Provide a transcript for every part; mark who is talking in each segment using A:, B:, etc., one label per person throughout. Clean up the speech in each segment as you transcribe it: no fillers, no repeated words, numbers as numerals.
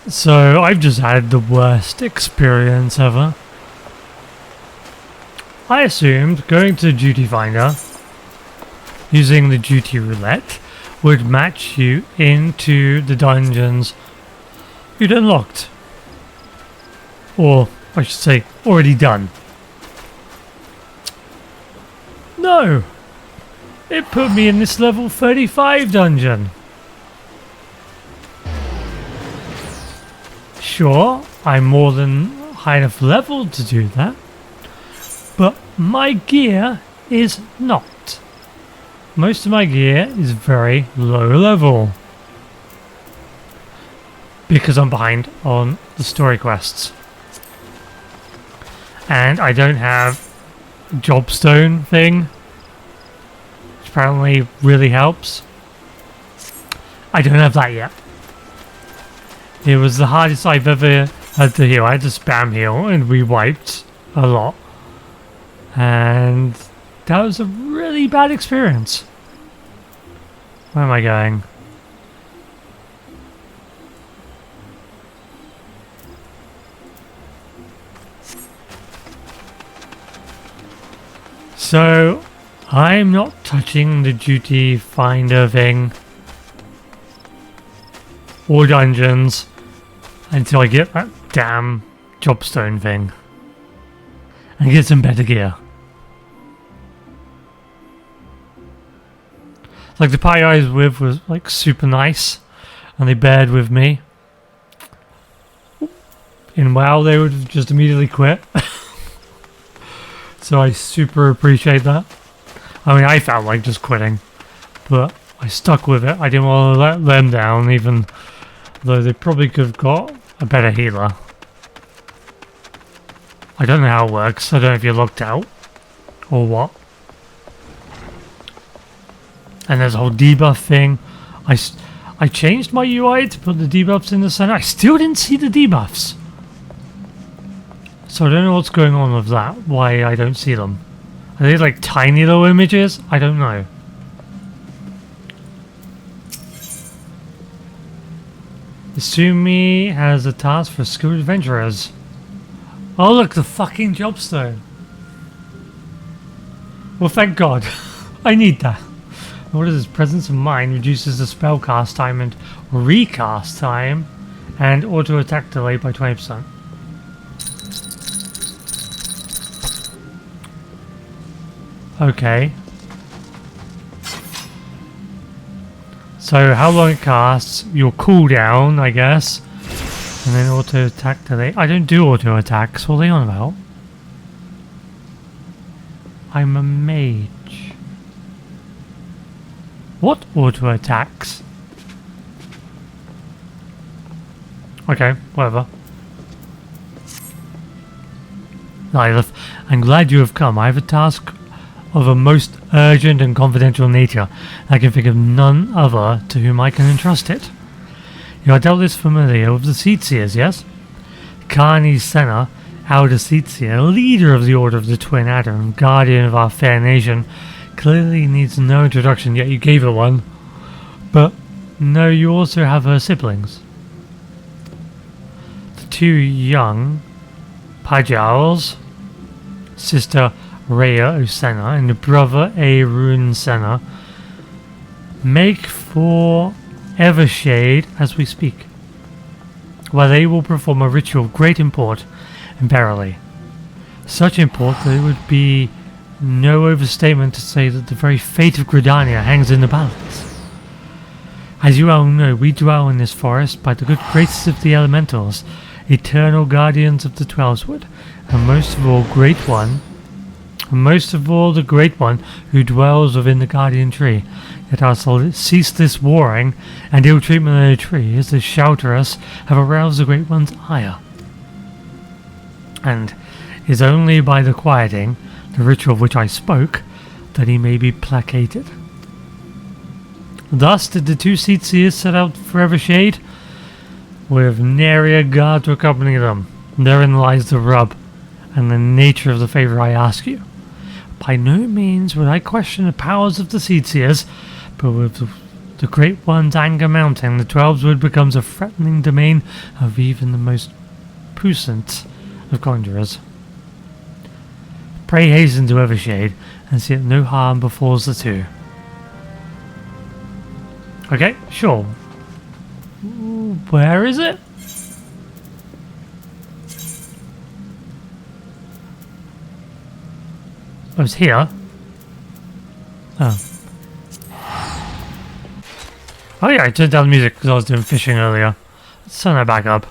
A: So I've just had the worst experience ever. I assumed going to Duty Finder, using the duty roulette, would match you into the dungeons you'd unlocked. Or, I should say, already done. No! It put me in this level 35 dungeon. Sure, I'm more than high enough level to do that, but my gear is not. Most of my gear is very low level because I'm behind on the story quests, and I don't have a jobstone thing, which apparently really helps. I don't have that yet. It was the hardest I've ever had to heal. I had to spam heal and we wiped a lot. And that was a really bad experience. Where am I going? So, I'm not touching the duty finder thing or dungeons until I get that damn jobstone thing and get some better gear. Like the party I was with was like super nice and they bared with me. In WoW they would have just immediately quit. So I super appreciate that. I mean, I felt like just quitting, but I stuck with it. I didn't want to let them down, even though they probably could have got a better healer. I don't know how it works. I don't know if you're locked out or what. And there's a whole debuff thing. I changed my UI to put the debuffs in the center. I still didn't see the debuffs. So I don't know what's going on with that. Why I don't see them. Are they like tiny little images? I don't know. Isumi has a task for skilled adventurers. Oh look, the fucking jobstone. Well, thank God. I need that. What is this? Presence of Mind reduces the spell cast time and recast time and auto attack delay by 20%. Okay. So how long it casts, your cooldown, I guess, and then auto attack delay. I don't do auto attacks, what are they on about? I'm a mage. What auto attacks? Okay, whatever. Lilith, I'm glad you have come. I have a task of a most urgent and confidential nature. I can think of none other to whom I can entrust it. You are doubtless familiar with the Seedseers, yes? Carney Senna, Elder Seedseer, leader of the Order of the Twin Adder and guardian of our fair nation, clearly needs no introduction, yet you gave her one. But no, you also have her siblings. The two young Pajals, sister Rhea Usenna and the brother Arun Senna, make for Evershade as we speak, where they will perform a ritual of great import and verily such import that it would be no overstatement to say that the very fate of Gridania hangs in the balance. As you all know, we dwell in this forest by the good graces of the elementals, eternal guardians of the Twelveswood, and most of all the great one who dwells within the guardian tree. Yet our ceaseless warring and ill treatment of the tree, as they shelter us, have aroused the great one's ire. And is only by the quieting, the ritual of which I spoke, that he may be placated. Thus did the two Seedseers set out for Evershade, with nary a guard to accompany them. Therein lies the rub, and the nature of the favour I ask you. By no means would I question the powers of the Seedseers, but with the Great One's anger mounting, the 12's becomes a threatening domain of even the most puissant of conjurers. Pray hasten to Evershade, and see that no harm befalls the two. Okay, sure. Where is it? Oh, it's here. Oh. Oh yeah, I turned down the music because I was doing fishing earlier. Let's turn that back up.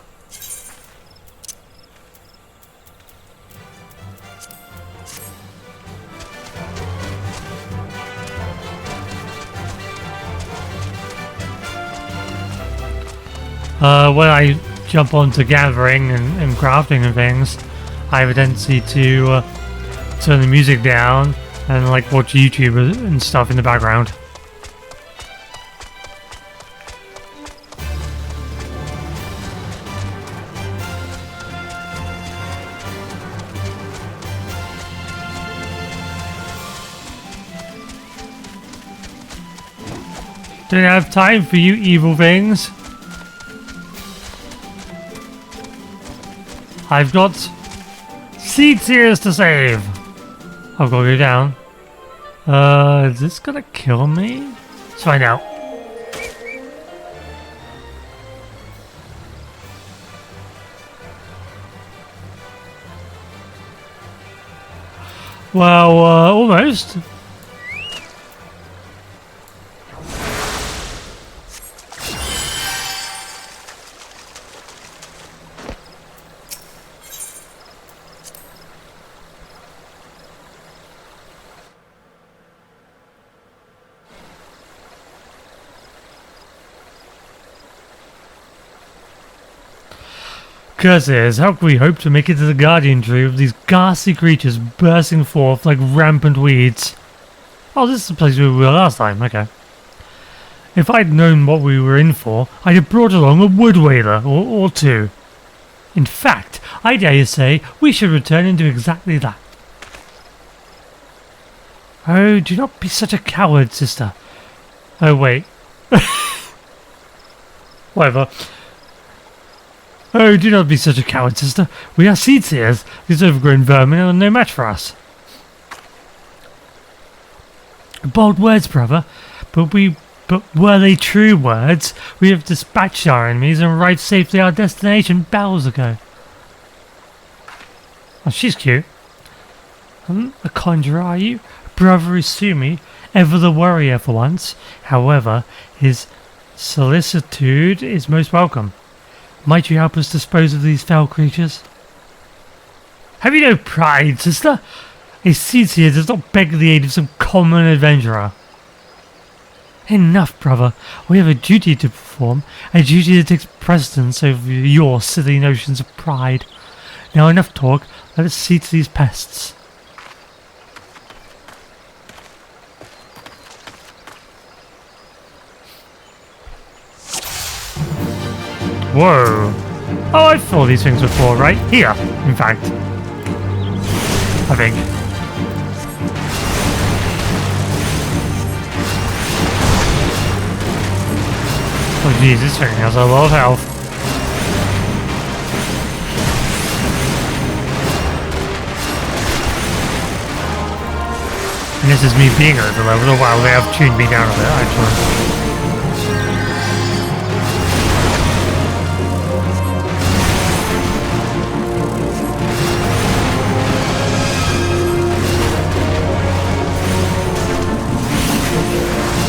A: When I jump onto gathering and crafting and things, I have a tendency to turn the music down and like watch YouTube and stuff in the background. Don't have time for you evil things. I've got seed tears to save. I've got to go down. Is this gonna kill me? Let's find out. Well, almost. Curses, how can we hope to make it to the guardian tree with these ghastly creatures bursting forth like rampant weeds? Oh, this is the place we were last time, okay. If I'd known what we were in for, I'd have brought along a wood whaler or two. In fact, I dare you say, we should return and do exactly that. Oh, do not be such a coward, sister. Oh, wait. Whatever. Oh, do not be such a coward, sister. We are seed seers. These overgrown vermin are no match for us. Bold words, brother. But were they true words? We have dispatched our enemies and arrived safely at our destination battles ago. Oh, she's cute. A conjurer, are you? Brother Usumi, ever the warrior for once. However, his solicitude is most welcome. Might you help us dispose of these foul creatures? Have you no pride, sister? A seed seer does not beg the aid of some common adventurer. Enough, brother. We have a duty to perform, a duty that takes precedence over your silly notions of pride. Now enough talk, let us see to these pests. Whoa! Oh, I saw these things before, right? Here, in fact. I think. Oh jeez, this thing has a lot of health. And this is me being at the level. Oh wow, they have tuned me down a bit, actually.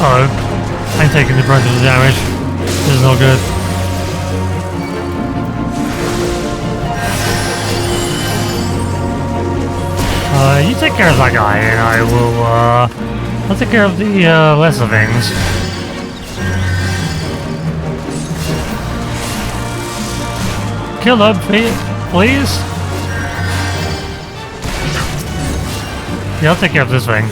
A: Oh, I'm taking the brunt of the damage. This is not good. You take care of that guy, and I will, I'll take care of the, lesser things. Kill them, please. Yeah, I'll take care of this thing.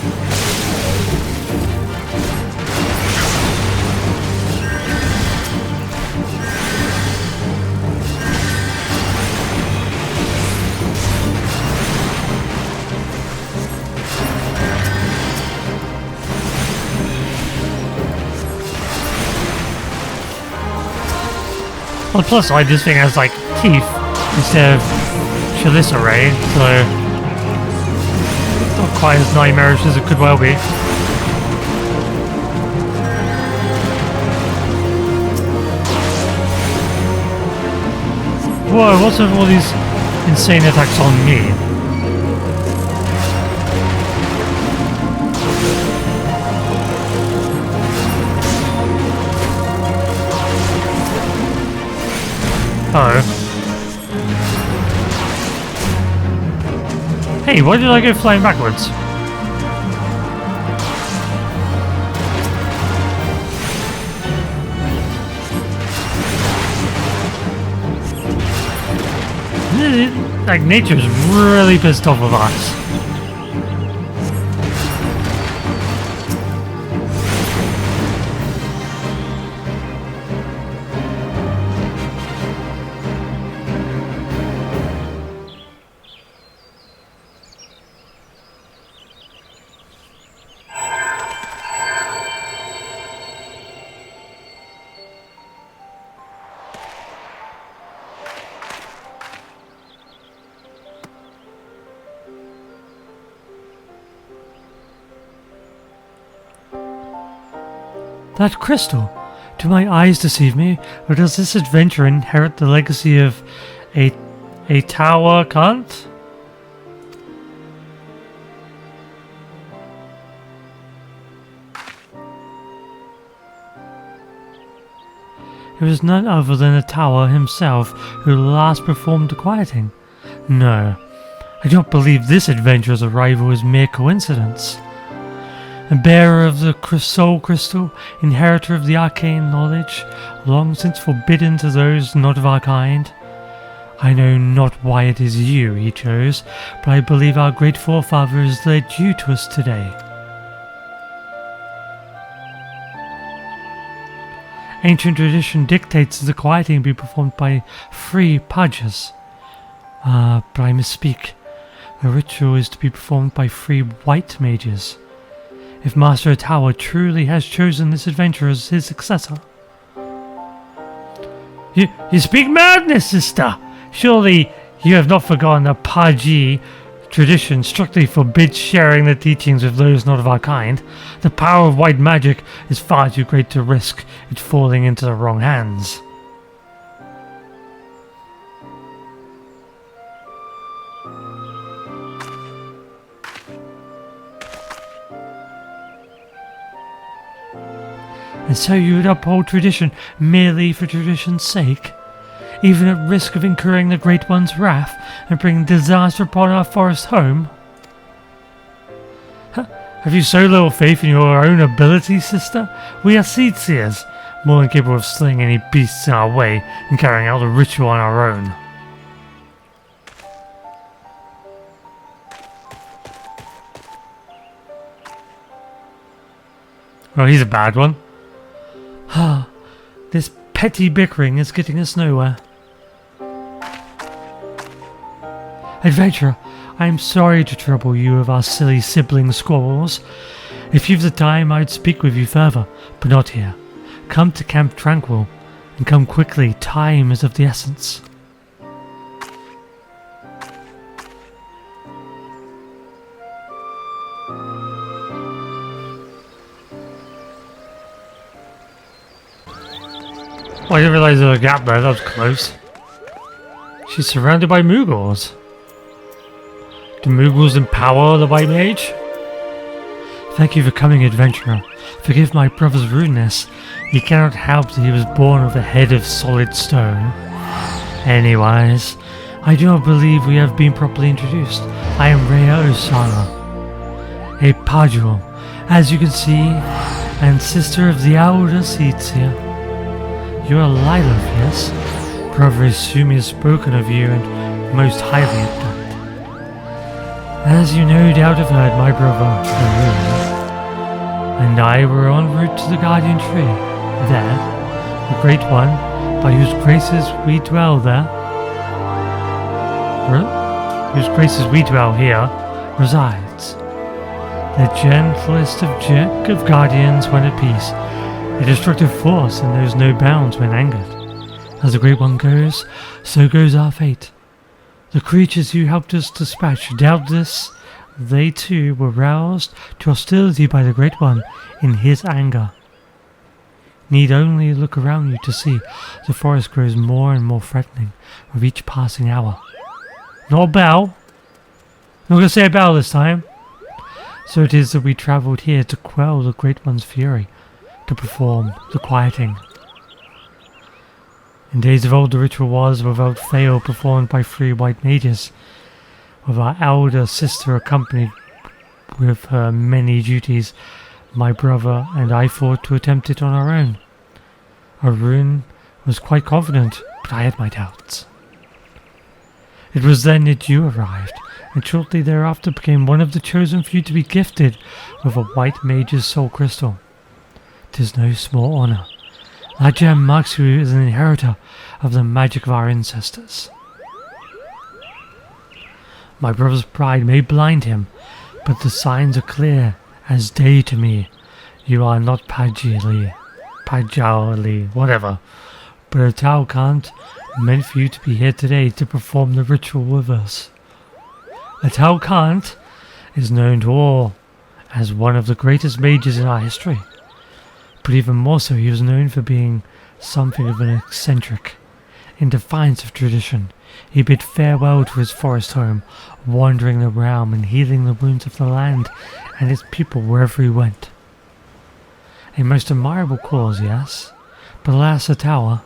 A: On the plus side, this thing has like teeth instead of Kalinstar, so it's not quite as nightmarish as it could well be. Whoa, what's with all these insane attacks on me? Oh. Hey, why did I go flying backwards? Like, nature's really pissed off with us. That crystal! Do my eyes deceive me, or does this adventure inherit the legacy of a tower cult? It was none other than the tower himself who last performed the quieting. No, I don't believe this adventure's arrival is mere coincidence. The bearer of the soul crystal, inheritor of the arcane knowledge, long since forbidden to those not of our kind. I know not why it is you he chose, but I believe our great forefather has led you to us today. Ancient tradition dictates that the quieting be performed by 3 pajas. But I misspeak. The ritual is to be performed by 3 white mages. If Master Tower truly has chosen this adventurer as his successor. You speak madness, sister! Surely you have not forgotten that Paji tradition strictly forbids sharing the teachings with those not of our kind. The power of white magic is far too great to risk it falling into the wrong hands. And so you would uphold tradition merely for tradition's sake, even at risk of incurring the Great One's wrath and bringing disaster upon our forest home? Have you so little faith in your own abilities, sister? We are seed seers, more than capable of slaying any beasts in our way and carrying out the ritual on our own. Well, he's a bad one. This petty bickering is getting us nowhere. Adventurer, I am sorry to trouble you with our silly sibling squabbles. If you've the time, I'd speak with you further, but not here. Come to Camp Tranquil, and come quickly, time is of the essence. Oh, I didn't realise there was a gap there, that was close. She's surrounded by Moogles. Do Moogles empower the White Mage? Thank you for coming, adventurer. Forgive my brother's rudeness. He cannot help that he was born with a head of solid stone. Anyways, I do not believe we have been properly introduced. I am Eorzea, a Padul, as you can see, and sister of the elder Seetsia. You are Lilith, yes? Brother Isumi has spoken of you and most highly of that. As you no doubt have heard, my brother, and I were en route to the Guardian Tree. There, the Great One, by whose graces we dwell there, whose graces we dwell here, resides. The gentlest of guardians when at peace, a destructive force and knows no bounds when angered. As the Great One goes, so goes our fate. The creatures you helped us dispatch doubtless they too were roused to hostility by the Great One in his anger. Need only look around you to see the forest grows more and more threatening with each passing hour. Not a bell. Not going to say a bell this time. So it is that we travelled here to quell the Great One's fury, to perform the quieting. In days of old the ritual was, without fail, performed by 3 White Mages, with our elder sister accompanied with her many duties. My brother and I thought to attempt it on our own. Arun was quite confident, but I had my doubts. It was then that you arrived, and shortly thereafter became one of the chosen few to be gifted with a White Mage's soul crystal. 'Tis no small honour. That gem marks you as an inheritor of the magic of our ancestors. My brother's pride may blind him, but the signs are clear as day to me. You are not Pajali, whatever, but a Talcant meant for you to be here today to perform the ritual with us. A Talcant is known to all as one of the greatest mages in our history, but even more so he was known for being something of an eccentric. In defiance of tradition, he bid farewell to his forest home, wandering the realm and healing the wounds of the land and its people wherever he went. A most admirable cause, yes, but alas, the tower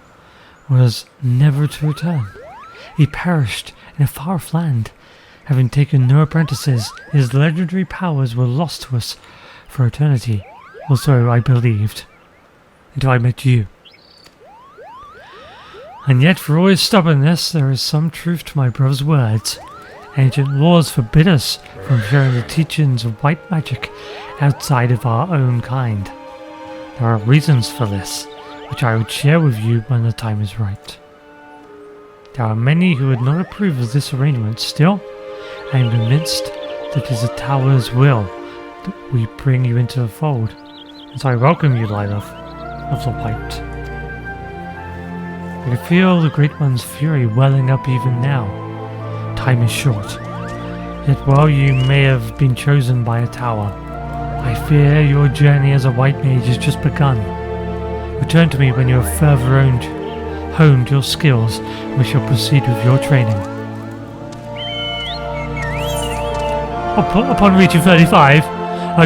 A: was never to return. He perished in a far-off land, having taken no apprentices. His legendary powers were lost to us for eternity, or so I believed, until I met you. And yet, for all his stubbornness, there is some truth to my brother's words. Ancient laws forbid us from sharing the teachings of white magic outside of our own kind. There are reasons for this, which I would share with you when the time is right. There are many who would not approve of this arrangement. Still, I am convinced that it is the Tower's will that we bring you into the fold, and so I welcome you, Lilith of the White. I can feel the Great One's fury welling up even now. Time is short. Yet while you may have been chosen by a tower, I fear your journey as a White Mage has just begun. Return to me when you have further honed your skills, and we shall proceed with your training. Upon reaching 35?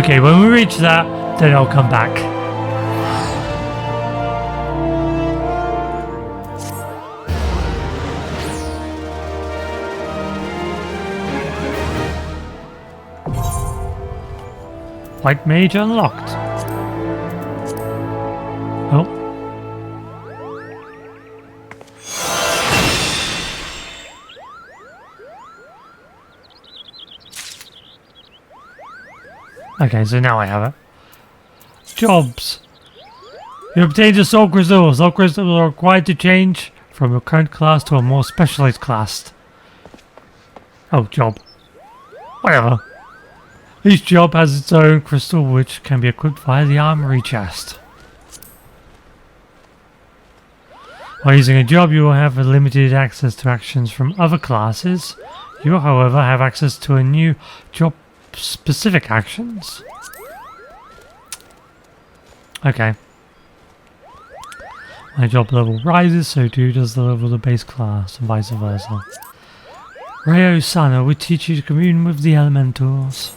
A: Okay, when we reach that, then I'll come back. White Mage unlocked. Oh. Okay, so now I have it. Jobs. You obtained a soul crystal. Soul crystals are required to change from your current class to a more specialized class. Oh, job. Whatever. Each job has its own crystal which can be equipped via the armory chest. While using a job, you will have limited access to actions from other classes. You will, however, have access to a new job-specific actions. Okay. My job level rises, so too does the level of the base class, and vice versa. Eorzea will teach you to commune with the elementals.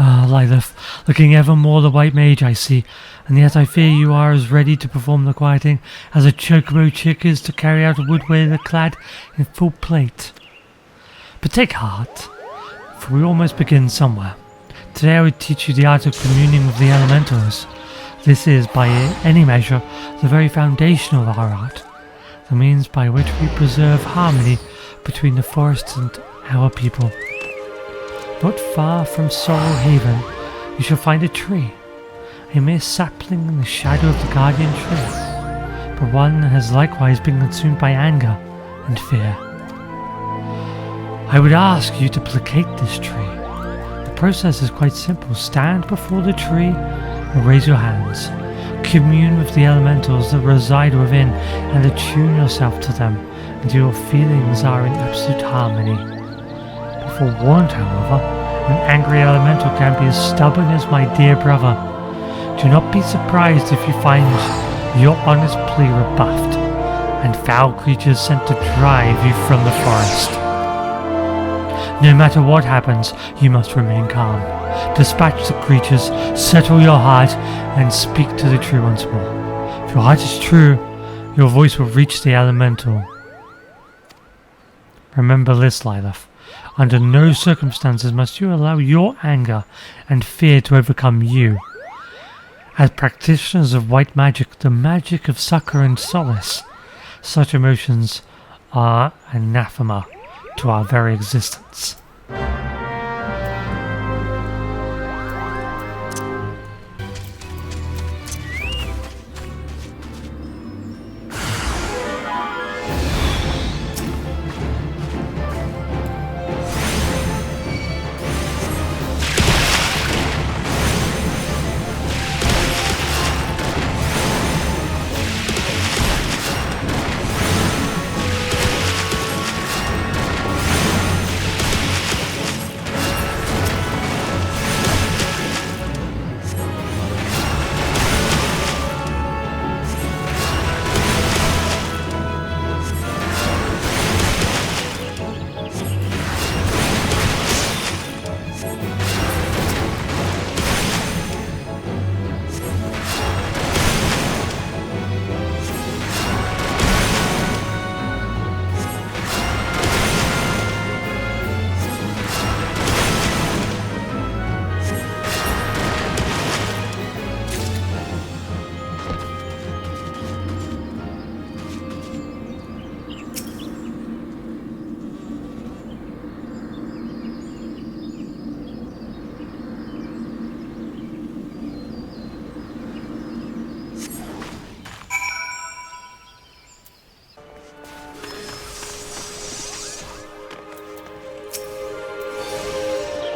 A: Ah, Lilith, looking ever more the White Mage I see, and yet I fear you are as ready to perform the quieting as a chocobo chick is to carry out a woodwader clad in full plate. But take heart, for we all must begin somewhere. Today I would teach you the art of communing with the elementals. This is, by any measure, the very foundation of our art, the means by which we preserve harmony between the forests and our people. Not far from Sorrow Haven, you shall find a tree, a mere sapling in the shadow of the guardian tree, but one that has likewise been consumed by anger and fear. I would ask you to placate this tree. The process is quite simple. Stand before the tree and raise your hands. Commune with the elementals that reside within and attune yourself to them until your feelings are in absolute harmony. Be forewarned, however, an angry elemental can be as stubborn as my dear brother. Do not be surprised if you find your honest plea rebuffed, and foul creatures sent to drive you from the forest. No matter what happens, you must remain calm. Dispatch the creatures, settle your heart, and speak to the true once more. If your heart is true, your voice will reach the elemental. Remember this, Lilith. Under no circumstances must you allow your anger and fear to overcome you. As practitioners of white magic, the magic of succor and solace, such emotions are anathema to our very existence.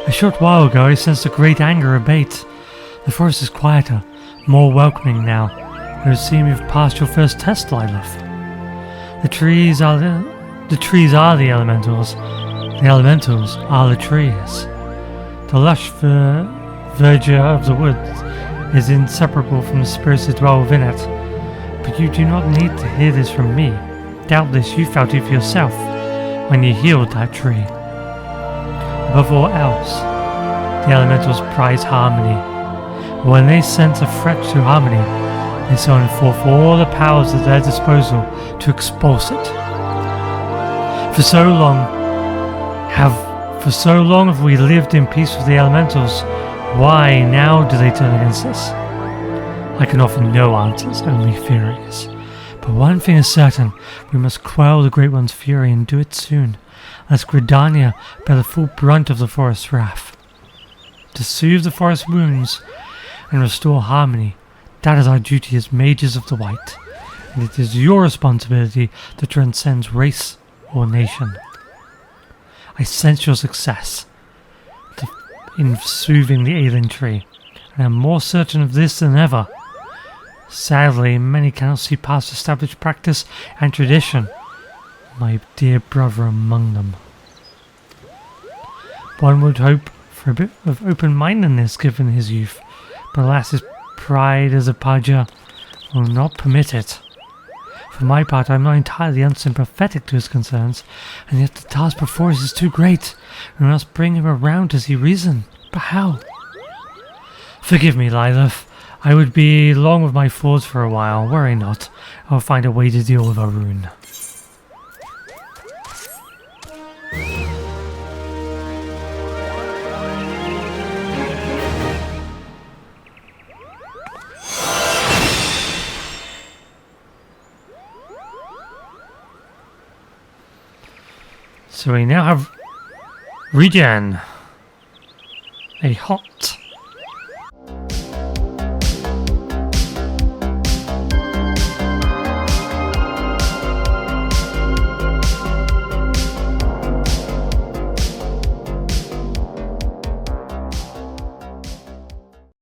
A: A short while ago I sensed a great anger abate. The forest is quieter, more welcoming now. It would seem you've passed your first test, Lilith. The trees are the elementals. The elementals are the trees. The lush verdure of the woods is inseparable from the spirits that dwell within it. But you do not need to hear this from me. Doubtless you felt it for yourself when you healed that tree. Above all else, the elementals prize harmony. When they sense a threat to harmony, they summon forth all the powers at their disposal to expulse it. For so long have we lived in peace with the elementals. Why now do they turn against us? I can offer no answers, only theories. But one thing is certain, we must quell the Great One's fury and do it soon, lest Gridania bear the full brunt of the forest's wrath. To soothe the forest's wounds and restore harmony, that is our duty as mages of the white, and it is your responsibility that transcends race or nation. I sense your success in soothing the ailing tree, and I am more certain of this than ever. Sadly, many cannot see past established practice and tradition, my dear brother among them. One would hope for a bit of open-mindedness given his youth, but alas, his pride as a Paja will not permit it. For my part, I am not entirely unsympathetic to his concerns, and yet the task before us is too great. We must bring him around to see reason. But how? Forgive me, Lilith. I would be along with my thoughts for a while. Worry not. I will find a way to deal with Arun. So we now have regen. A hot